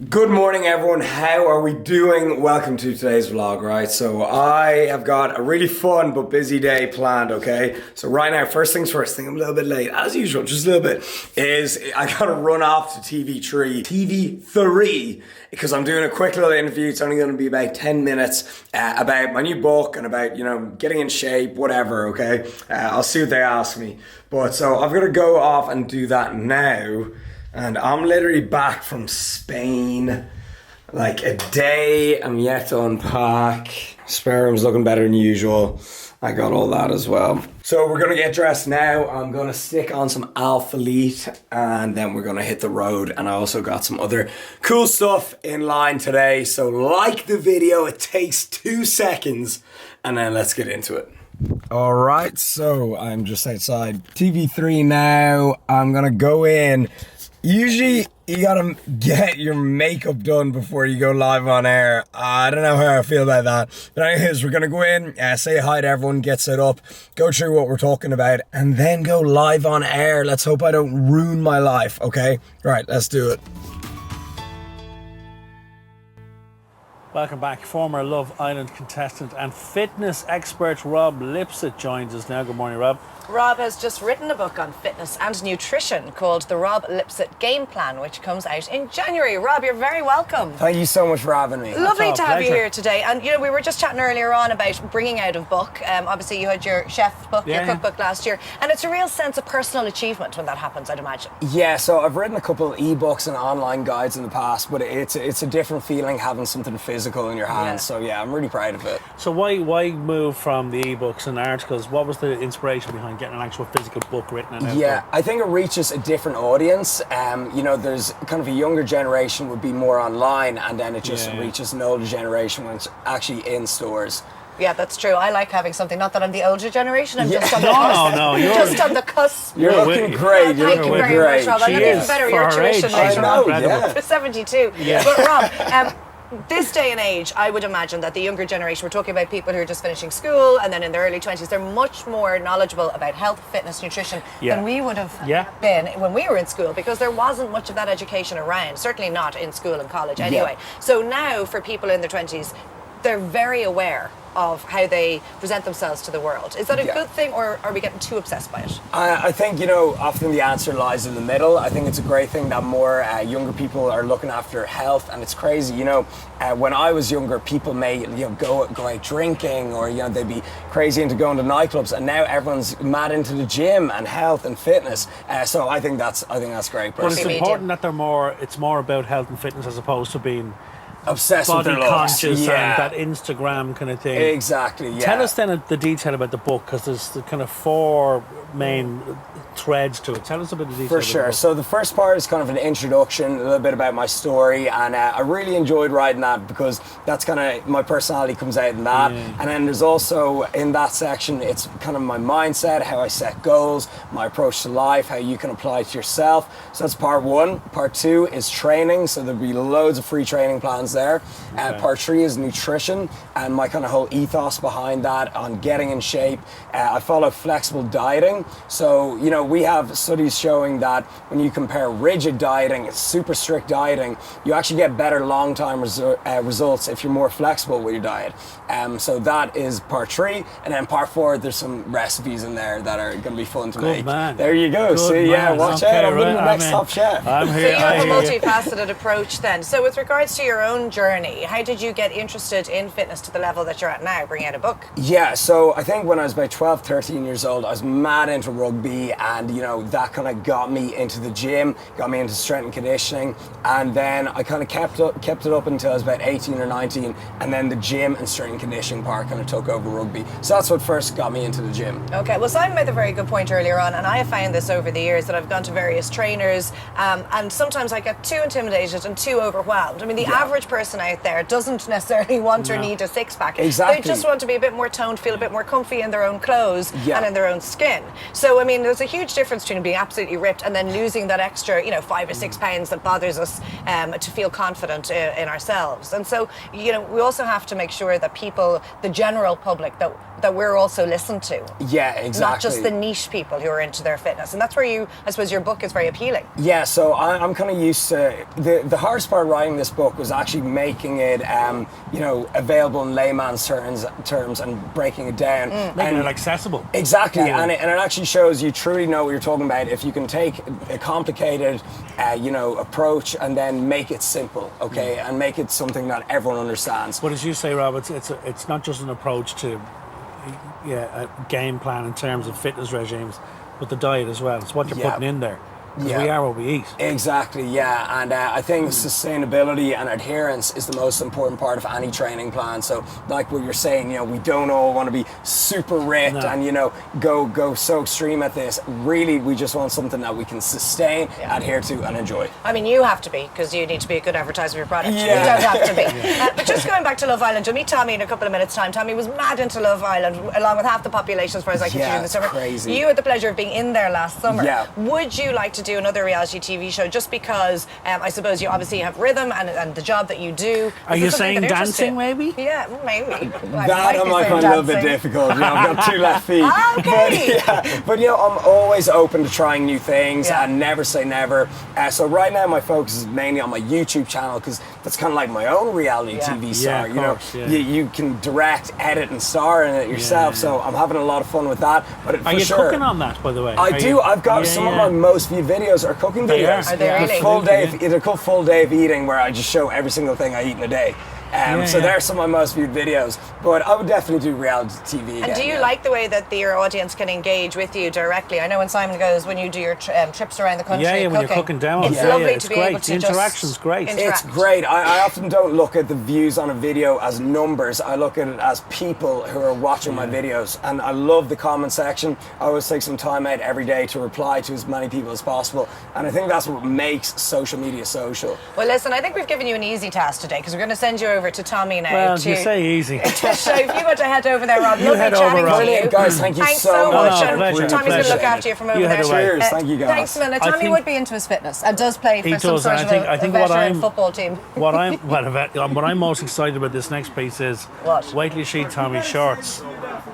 Good morning, everyone. How are we doing? Welcome to today's vlog, right? So I have got a really fun but busy day planned, okay? So right now, first things first, I think I'm a little bit late, as usual, just a little bit, is I gotta run off to TV3, because I'm doing a quick little interview. It's only gonna be about 10 minutes about my new book and about, getting in shape, whatever, okay? I'll see what they ask me. But so I've gotta go off and do that now. And I'm literally back from Spain, like a day. I'm yet to unpack. Spare room's looking better than usual. I got all that as well. So we're gonna get dressed now. I'm gonna stick on some Alphalete and then we're gonna hit the road. And I also got some other cool stuff in line today. So like the video, it takes 2 seconds and then let's get into it. All right, so I'm just outside TV3 now. I'm gonna go in. Usually, you gotta get your makeup done before you go live on air. I don't know how I feel about that. But anyways, we're gonna go in, say hi to everyone, get set up, go through what we're talking about, and then go live on air. Let's hope I don't ruin my life, okay? Right, let's do it. Welcome back. Former Love Island contestant and fitness expert Rob Lipsett joins us now. Good morning, Rob. Rob has just written a book on fitness and nutrition called The Rob Lipsett Game Plan, which comes out in January. Rob, you're very welcome. Thank you so much for having me. Lovely to have you here today. And we were just chatting earlier on about bringing out a book. Obviously, you had your chef book, your cookbook last year, and it's a real sense of personal achievement when that happens, I'd imagine. Yeah, so I've written a couple of ebooks and online guides in the past, but it's a different feeling having something physical in your hands. Yeah. So yeah, I'm really proud of it. So why move from the ebooks and articles? What was the inspiration behind getting an actual physical book written and out there? I think it reaches a different audience. There's kind of a younger generation would be more online, and then it just reaches an older generation when it's actually in stores. Yeah, that's true. I like having something. Not that I'm the older generation. I'm just on the cusp. No. You're just on the cusp. You're looking great. Thank you very much, Rob. I'm going to even better your tuition later on. Yeah. For 72. Yeah. But Rob, this day and age, I would imagine that the younger generation, we're talking about people who are just finishing school and then in their early 20s, they're much more knowledgeable about health, fitness, nutrition than we would have been when we were in school, because there wasn't much of that education around, certainly not in school and college anyway. So now for people in their 20s, they're very aware of how they present themselves to the world. Is that a good thing, or are we getting too obsessed by it? I think, often the answer lies in the middle. I think it's a great thing that more younger people are looking after health, and it's crazy, when I was younger, people may go out drinking, or they'd be crazy into going to nightclubs, and now everyone's mad into the gym and health and fitness. So I think that's great. But it's important that it's more about health and fitness as opposed to being obsessed body with their conscious and that Instagram kind of thing. Exactly, yeah. Tell us then the detail about the book, because there's the kind of 4 main threads to it. Tell us about the detail. For sure. So the first part is kind of an introduction, a little bit about my story, and I really enjoyed writing that because that's kind of my personality comes out in that. And then there's also in that section, it's kind of my mindset, how I set goals, my approach to life, how you can apply it to yourself. So that's part 1. Part 2 is training. So there'll be loads of free training plans there. Part 3 is nutrition and my kind of whole ethos behind that on getting in shape. I follow flexible dieting. So, we have studies showing that when you compare rigid dieting, super strict dieting, you actually get better long-term results if you're more flexible with your diet. So that is part 3. And then part 4, there's some recipes in there that are going to be fun to make. Man. There you go. See, watch out. I'm the next top chef. I'm here. So you have a multifaceted approach then. So with regards to your own journey, how did you get interested in fitness to the level that you're at now, bringing out a book? Yeah, so I think when I was about 12, 13 years old, I was mad into rugby, and that kind of got me into the gym, got me into strength and conditioning, and then I kind of kept it up until I was about 18 or 19, and then the gym and strength and conditioning part kind of took over rugby. So that's what first got me into the gym. Okay, well, Simon made a very good point earlier on, and I have found this over the years that I've gone to various trainers, and sometimes I get too intimidated and too overwhelmed. I mean, the average person out there doesn't necessarily want or need a six-pack. Exactly. They just want to be a bit more toned, feel a bit more comfy in their own clothes and in their own skin. So, I mean, there's a huge difference between being absolutely ripped and then losing that extra, 5 or 6 pounds that bothers us to feel confident in ourselves. And so, we also have to make sure that people, the general public, that that we're also listened to. Yeah, exactly. Not just the niche people who are into their fitness. And that's where I suppose your book is very appealing. Yeah, so I'm kind of used to, the hardest part of writing this book was actually making it, available in layman's terms and breaking it down. Making it accessible. Exactly, and it actually shows you truly know what you're talking about if you can take a complicated, approach and then make it simple, okay, and make it something that everyone understands. But as you say, Rob, it's not just an approach to a game plan in terms of fitness regimes, but the diet as well. It's what you're putting in there. Because we are what we eat. Exactly, yeah. And I think sustainability and adherence is the most important part of any training plan. So, like what you're saying, we don't all want to be super ripped and, go so extreme at this. Really, we just want something that we can sustain, adhere to, and enjoy. I mean, you have to be, because you need to be a good advertiser of your product. You don't have to be. But just going back to Love Island, you'll meet Tommy in a couple of minutes' time. Tommy was mad into Love Island, along with half the population as far as I can see in the summer. Crazy. You had the pleasure of being in there last summer. Yeah. Would you like to do another reality TV show just because I suppose you obviously have rhythm and the job that you do? Are you saying dancing maybe? Yeah, maybe. That I might find a little bit difficult. I've got 2 left feet. Okay. But I'm always open to trying new things and never say never. So right now my focus is mainly on my YouTube channel because that's kind of like my own reality TV star. You can direct, edit and star in it yourself. So I'm having a lot of fun with that. But are you cooking on that, by the way? I do. I've got some of my most viewed videos are cooking videos. Are they really? They're called full day of eating, where I just show every single thing I eat in a day. There's some of my most viewed videos, but I would definitely do reality TV again. And do you like the way that your audience can engage with you directly? I know when Simon goes, when you do your trips around the country when you're cooking demos. It's lovely to be able to the interaction's great. It's great. I often don't look at the views on a video as numbers. I look at it as people who are watching my videos, and I love the comment section. I always take some time out every day to reply to as many people as possible, and I think that's what makes social media social. Well, listen, I think we've given you an easy task today, because we're going to send you over to Tommy now. Well, you say easy. So if you want to head over there, Rob, lovely chatting to you. Guys, thank you Thanks so much. Pleasure. Tommy's going to look after you from over there. Cheers, thank you guys. Thanks, Miller. Tommy would be into his fitness and does play for some sort of a veteran football team. What I'm most excited about this next piece is wait till you see Tommy's shorts.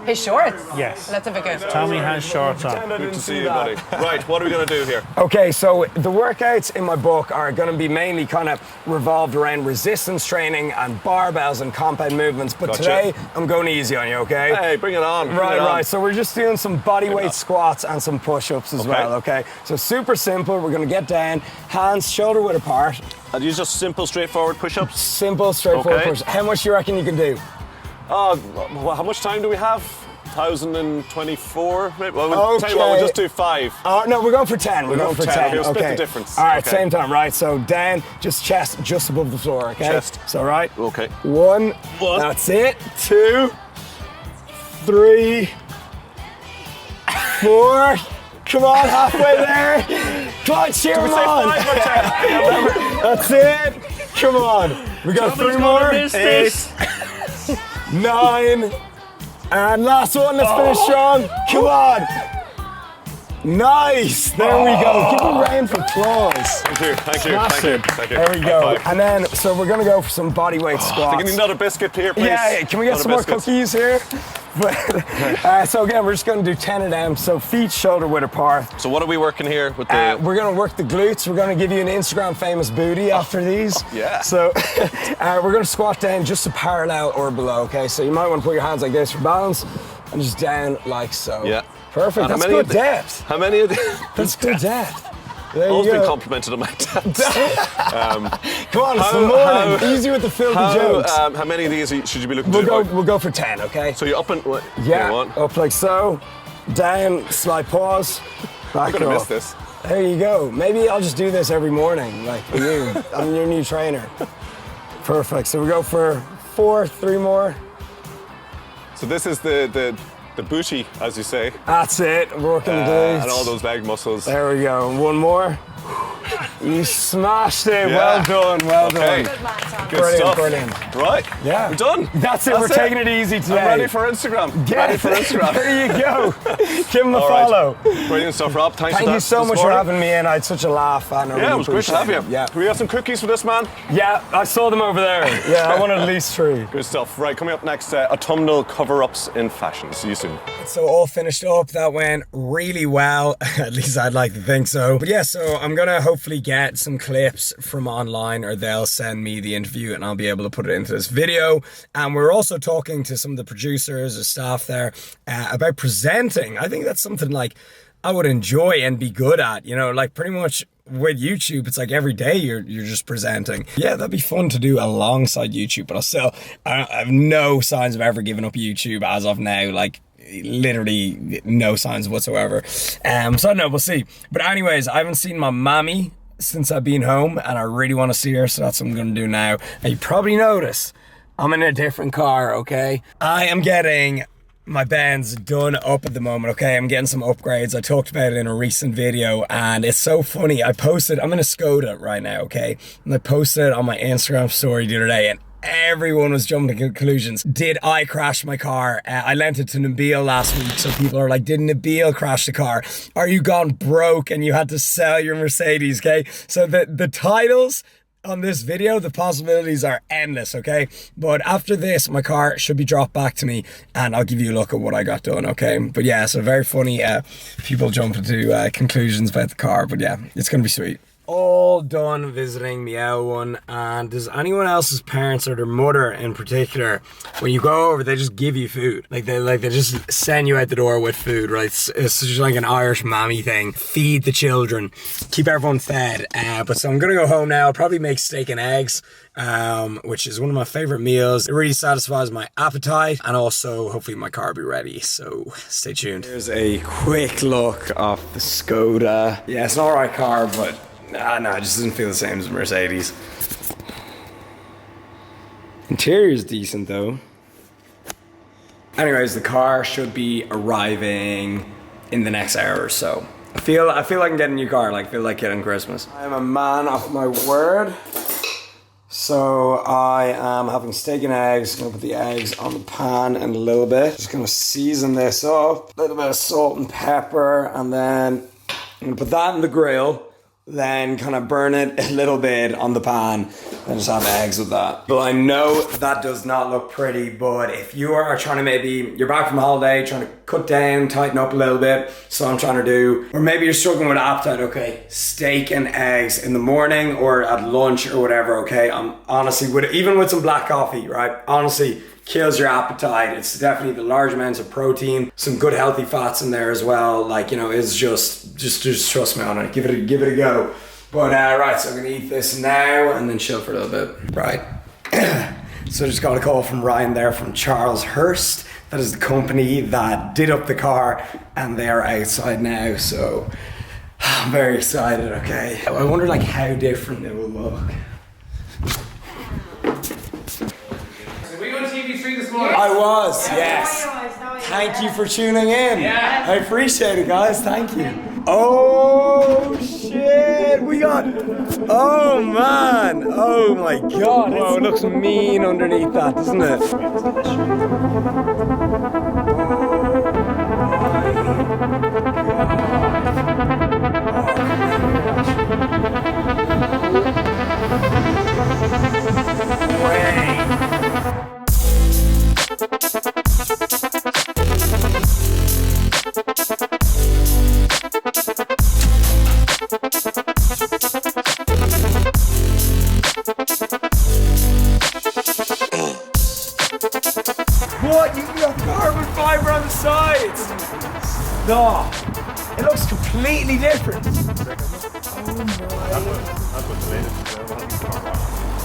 His shorts? Yes. Let's have a go. Tommy has shorts on. Good to see you, buddy. Right, what are we going to do here? Okay, so the workouts in my book are going to be mainly kind of revolved around resistance training and barbells and compound movements, but today I'm going easy on you, okay? Hey, bring it on. Right. So we're just doing some bodyweight squats and some push-ups as well, okay? So super simple. We're going to get down, hands shoulder width apart. And use just simple, straightforward push-ups? Simple, straightforward push-ups. How much do you reckon you can do? Well, how much time do we have? 1,024? Maybe? Well, okay. Tell you what, we'll just do 5. No, we're going for 10. We're going for 10. We'll split the difference. All right, same time, right? So down, just chest just above the floor, okay? Chest. So, right? Okay. 1. That's it. 2, 3, 4. Come on, halfway there. Come on, cheer him on. That's it. Come on. We got 3 more. 8, 9. And last one, let's finish strong. Come on. Nice. There we go. Give a round of applause. Thank you. There we go. And then, so we're going to go for some body weight squats. Can you need another biscuit here, please? Yeah, can we get some more cookies here? So again, we're just going to do 10 of them. So feet shoulder width apart. So what are we working here with the... we're going to work the glutes. We're going to give you an Instagram famous booty after these. Yeah. So we're going to squat down just to parallel or below, okay? So you might want to put your hands like this for balance and just down like so. Yeah. Perfect. That's good depth. How many of these? That's good depth. There I've always you been go. complimented on my dance. Come on, it's the morning. Easy with the filthy jokes. How many of these should you be looking to do? We'll go for 10, okay? So you're up and... Yeah, up like so. Down, slight pause. Back I'm going to miss up. this. There you go. Maybe I'll just do this every morning, like for you. I'm your new trainer. Perfect. So we go for 4, 3 more. So this is the booty, as you say. That's it. Working the glutes. And all those leg muscles. There we go. 1 more. You smashed it. Yeah. Well done. Well done. Good man, Tom. Good Brilliant, stuff. brilliant. Right. Yeah. We're done. That's it. We're taking it easy today. I'm ready for Instagram. Yeah. Ready for Instagram. There you go. Give him a All right. follow. Brilliant stuff, Rob. Thanks Thank for you that so this much for morning. having me in. I had such a laugh. And I Yeah, really it was great to have you. appreciate it. Yeah. We got some cookies for this man. Yeah, I saw them over there. Yeah, I wanted at least 3. Good stuff. Right, coming up next, autumnal cover-ups in fashion. See you soon. So all finished up. That went really well. At least I'd like to think so. But yeah, so I'm gonna hopefully get some clips from online, or they'll send me the interview and I'll be able to put it into this video. And we're also talking to some of the producers or staff there about presenting. I think that's something like I would enjoy and be good at, you know, like pretty much with YouTube, it's like every day you're just presenting. Yeah, that'd be fun to do alongside YouTube, but I have no signs of ever giving up YouTube as of now, like literally no signs whatsoever. So I don't know, we'll see. But anyways, I haven't seen my mommy since I've been home and I really want to see her, so that's what I'm going to do now. And you probably notice I'm in a different car, okay? I am getting my Benz done up at the moment, okay? I'm getting some upgrades. I talked about it in a recent video and it's so funny. I'm in a Skoda right now, okay? And I posted it on my Instagram story the other day and everyone was jumping to conclusions. Did I crash my car? I lent it to Nabil last week, so people are like, did Nabil crash the car? Are you gone broke and you had to sell your Mercedes, okay? So the titles on this video, the possibilities are endless, okay? But after this, my car should be dropped back to me and I'll give you a look at what I got done, okay? But yeah, so very funny people jumping to conclusions about the car, but yeah, it's gonna be sweet. All done visiting Meow One, and does anyone else's parents or their mother in particular, when you go over, they just give you food, like they just send you out the door with food, right? It's just like an Irish mammy thing. Feed the children, keep everyone fed. But so I'm gonna go home now. I'll probably make steak and eggs, which is one of my favorite meals. It really satisfies my appetite, and also hopefully my car will be ready. So stay tuned. Here's a quick look of the Skoda. Yeah, it's an alright car, but no, it just doesn't feel the same as a Mercedes. Interior's decent though. Anyways, the car should be arriving in the next hour or so. I feel like I can get a new car, like I feel like getting Christmas. I am a man of my word. So I am having steak and eggs. Gonna put the eggs on the pan in a little bit. Just gonna season this up. A little bit of salt and pepper, and then I'm gonna put that in the grill. Then kind of burn it a little bit on the pan and just have eggs with that. But I know that does not look pretty, but if you are trying to you're back from holiday, trying to cut down, tighten up a little bit, so I'm trying to do, or maybe you're struggling with appetite, okay, steak and eggs in the morning or at lunch or whatever, okay, I'm honestly, even with some black coffee, right, honestly, kills your appetite. It's definitely the large amounts of protein, some good healthy fats in there as well. Like, you know, it's just trust me on it. Give it a go. But right, so I'm gonna eat this now and then chill for a little bit. Right. So I just got a call from Ryan there from Charles Hurst. That is the company that did up the car, and they are outside now. So I'm very excited. Okay. I wonder like how different it will look. I was, yes. Thank you for tuning in. Yeah. I appreciate it, guys. Thank you. Oh, shit. Oh, man. Oh, my God. Whoa, it looks mean underneath that, doesn't it? What? You got carbon fiber on the sides? Stop. It looks completely different.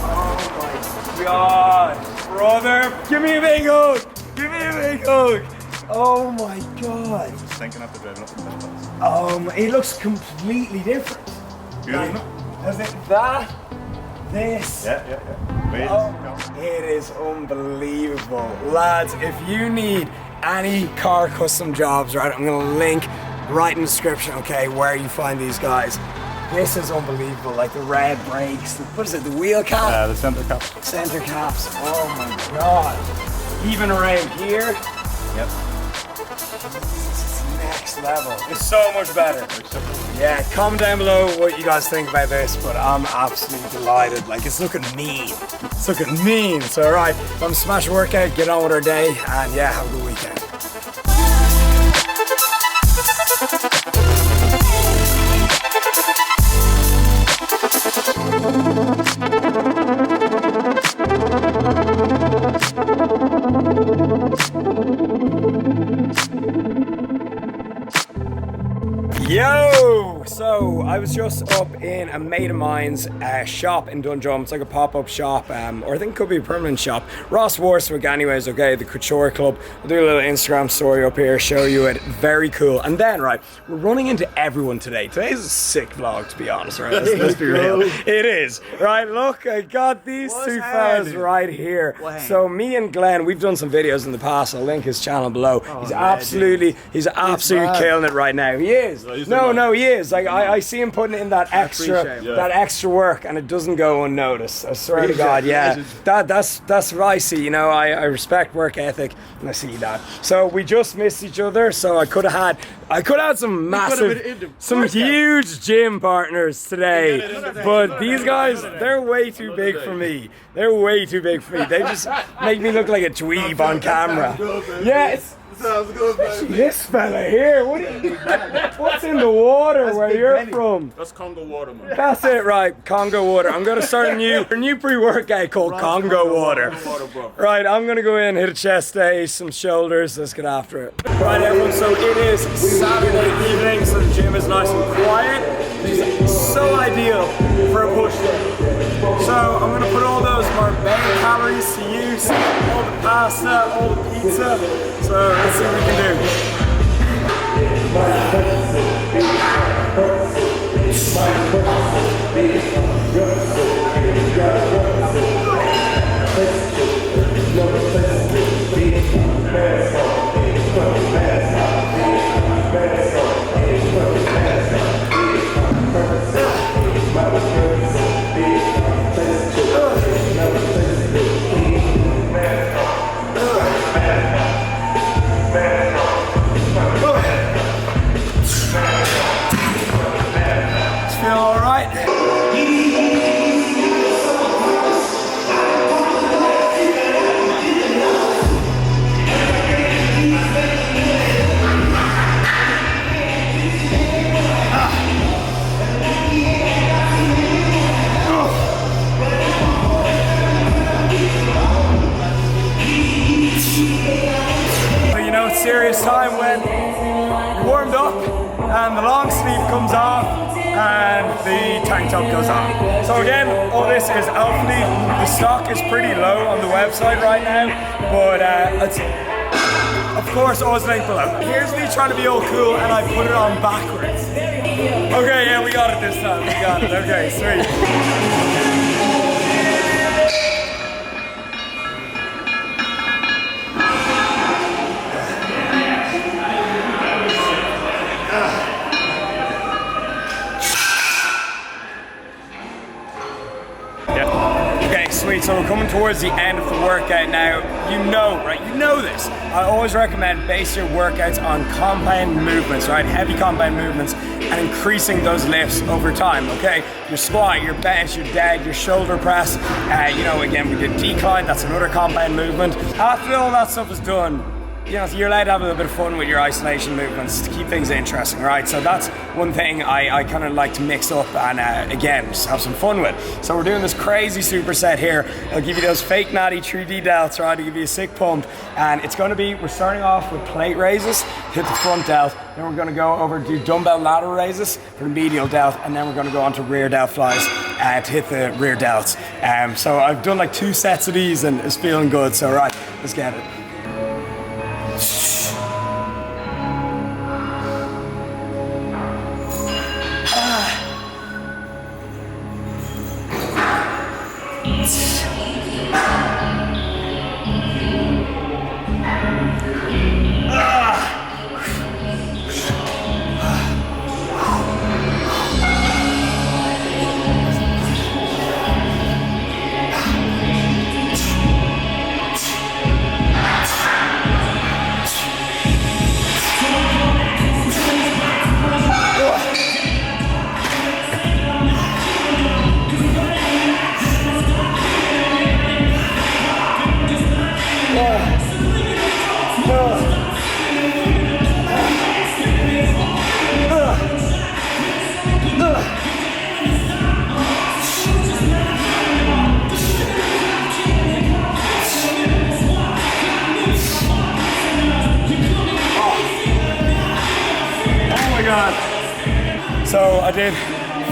Oh my God. Brother, give me a big hug. Give me a big hug. Oh my God. Thinking after driving up the it looks completely different. Beautiful. Is it that? This? Yeah. Oh, it is unbelievable. Lads, if you need any car custom jobs, right, I'm gonna link right in the description, okay, where you find these guys. This is unbelievable, like the red brakes, what is it, the wheel cap? The center cap. Center caps, oh my god. Even around here. Yep. It's next level. It's so much better. Yeah, comment down below what you guys think about this, but I'm absolutely delighted. Like, it's looking mean. It's looking mean. So, alright, I'm gonna smash a workout, get on with our day, and yeah, have a good weekend. Yo! So I was just up in a mate of mine's shop in Dundrum. It's like a pop-up shop, or I think it could be a permanent shop. Ross Warswick anyways, okay, the Couture Club. I'll do a little Instagram story up here, show you it. Very cool. And then, right, we're running into everyone today. Today's a sick vlog, to be honest, right? Let's be real. It is. Right, look, I got these two fellas right here. So me and Glenn, we've done some videos in the past. I'll link his channel below. He's absolutely killing it right now. He is. No, he is. Like I see him putting in that extra work, and it doesn't go unnoticed. I swear to God, yeah. That's what I see. You know, I respect work ethic, and I see that. So we just missed each other. So I could have had some massive, some huge gym partners today, but these guys, they're way too big for me. They're way too big for me. They just make me look like a dweeb on camera. Yes. Sounds good, baby. This fella here, what's in the water where you're from? That's Congo water, man. That's it, right, Congo water. I'm gonna start a new pre-workout called Congo water. Right, I'm gonna go in, hit a chest day, some shoulders, let's get after it. Right everyone, so it is Saturday evening, so the gym is nice and quiet, which is so ideal for a push day. So I'm gonna put all those Marbella calories to use, all the pasta, all the pizza. So let's see what we can serious time when you're warmed up and the long sleeve comes off and the tank top goes on. So again, all this is Alpha. The stock is pretty low on the website right now, but it's of course always linked below. Here's me trying to be all cool and I put it on backwards. Okay, yeah, we got it this time. We got it. Okay, sweet. Sweet, so we're coming towards the end of the workout now. You know, right? You know this. I always recommend base your workouts on compound movements, right? Heavy compound movements, and increasing those lifts over time, okay? Your squat, your bench, your dead, your shoulder press. You know, again, we did decline, that's another compound movement. After all that stuff is done, you know, so you're allowed to have a little bit of fun with your isolation movements to keep things interesting, right? So that's one thing I kind of like to mix up and again, just have some fun with. So we're doing this crazy superset here. I'll give you those fake natty 3D delts, right, to give you a sick pump. And it's going to be, we're starting off with plate raises, hit the front delt, then we're going to go over to dumbbell lateral raises for the medial delt, and then we're going to go on to rear delt flies to hit the rear delts. So I've done like 2 sets of these and it's feeling good. So right, let's get it. I did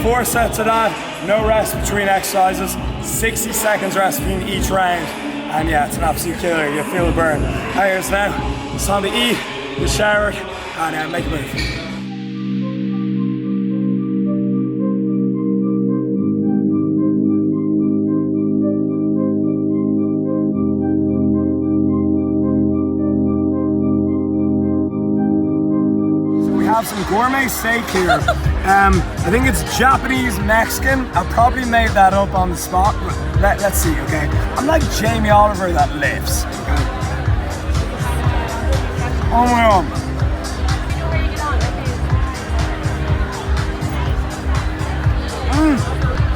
4 sets of that, no rest between exercises, 60 seconds rest between each round. And yeah, it's an absolute killer. You feel the burn. Here's now. It's time to eat, get showered, and make a move. Have some gourmet steak here. I think it's Japanese Mexican. I probably made that up on the spot. Let's see, okay? I'm like Jamie Oliver that lives. Okay? Oh my god.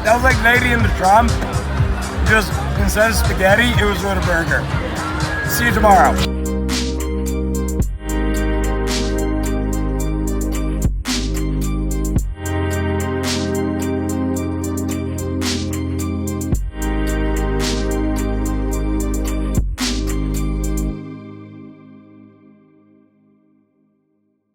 That was like Lady in the Tramp. Just instead of spaghetti, it was with a burger. See you tomorrow.